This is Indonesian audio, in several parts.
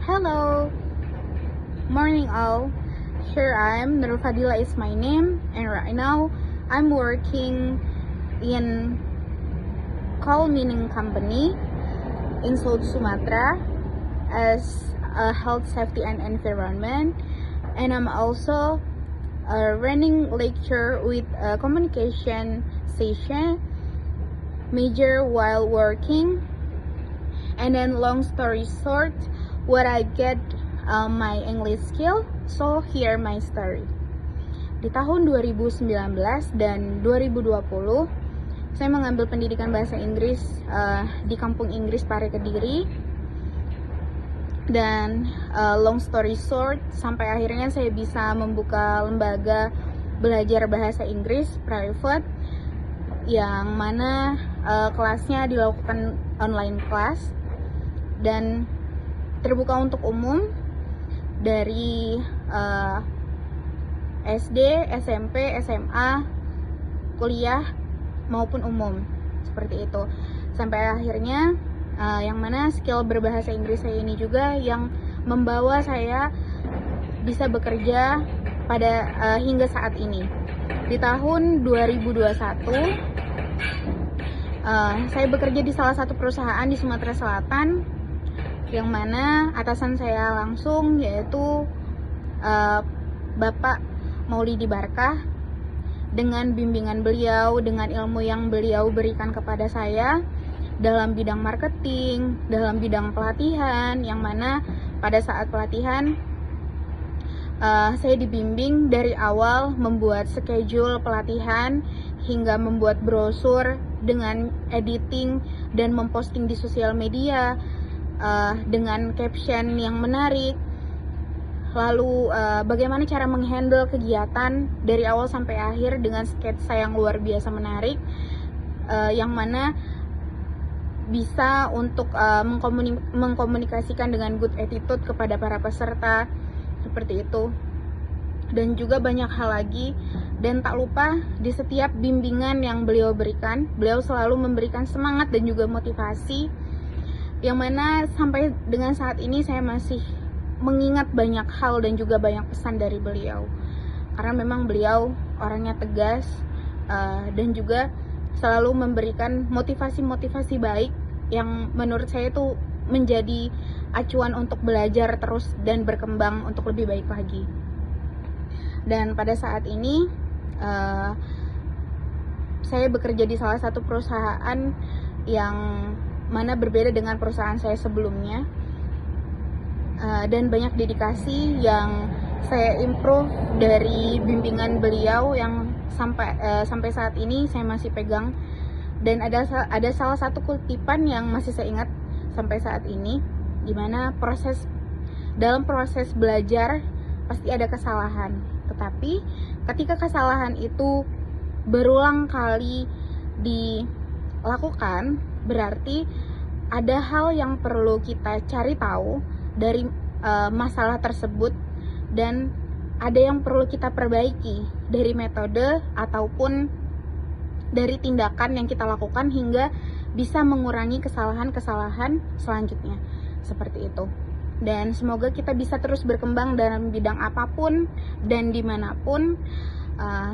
Hello, morning all. Here I am. Nur Fadila is my name, and right now I'm working in coal mining company in South Sumatra as a health, safety, and environment. And I'm also running lecture with a communication session major while working. And then long story short, what I get my English skill, so here my story. Di tahun 2019 dan 2020, saya mengambil pendidikan bahasa Inggris di Kampung Inggris Pare Kediri. Dan long story short, sampai akhirnya saya bisa membuka lembaga belajar bahasa Inggris private, yang mana kelasnya dilakukan online class dan terbuka untuk umum dari SD, SMP, SMA, kuliah maupun umum, seperti itu. Sampai akhirnya yang mana skill berbahasa Inggris saya ini juga yang membawa saya bisa bekerja pada hingga saat ini. Di tahun 2021 saya bekerja di salah satu perusahaan di Sumatera Selatan, yang mana atasan saya langsung yaitu Bapak Maulidi Barkah. Dengan bimbingan beliau, dengan ilmu yang beliau berikan kepada saya dalam bidang marketing, dalam bidang pelatihan, yang mana pada saat pelatihan saya dibimbing dari awal membuat schedule pelatihan hingga membuat brosur dengan editing dan memposting di sosial media dengan caption yang menarik. Lalu bagaimana cara menghandle kegiatan dari awal sampai akhir dengan sketsa yang luar biasa menarik, yang mana bisa untuk mengkomunikasikan dengan good attitude kepada para peserta, seperti itu. Dan juga banyak hal lagi. Dan tak lupa di setiap bimbingan yang beliau berikan, beliau selalu memberikan semangat dan juga motivasi, yang mana sampai dengan saat ini saya masih mengingat banyak hal dan juga banyak pesan dari beliau. Karena memang beliau orangnya tegas dan juga selalu memberikan motivasi-motivasi baik yang menurut saya itu menjadi acuan untuk belajar terus dan berkembang untuk lebih baik lagi. Dan pada saat ini saya bekerja di salah satu perusahaan yang mana berbeda dengan perusahaan saya sebelumnya, dan banyak dedikasi yang saya improve dari bimbingan beliau yang sampai saat ini saya masih pegang. Dan ada salah satu kutipan yang masih saya ingat sampai saat ini, dimana dalam proses belajar pasti ada kesalahan, tetapi ketika kesalahan itu berulang kali dilakukan, berarti ada hal yang perlu kita cari tahu dari masalah tersebut, dan ada yang perlu kita perbaiki dari metode ataupun dari tindakan yang kita lakukan hingga bisa mengurangi kesalahan-kesalahan selanjutnya, seperti itu. Dan semoga kita bisa terus berkembang dalam bidang apapun dan dimanapun.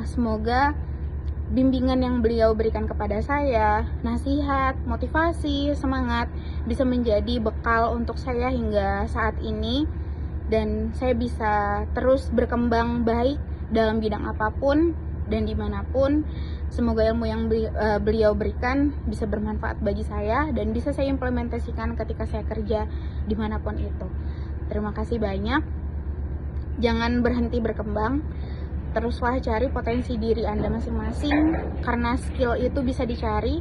Semoga bimbingan yang beliau berikan kepada saya, nasihat, motivasi, semangat, bisa menjadi bekal untuk saya hingga saat ini, dan saya bisa terus berkembang baik dalam bidang apapun dan dimanapun. Semoga ilmu yang beliau berikan bisa bermanfaat bagi saya dan bisa saya implementasikan ketika saya kerja dimanapun itu. Terima kasih banyak. Jangan berhenti berkembang. Teruslah cari potensi diri Anda masing-masing, karena skill itu bisa dicari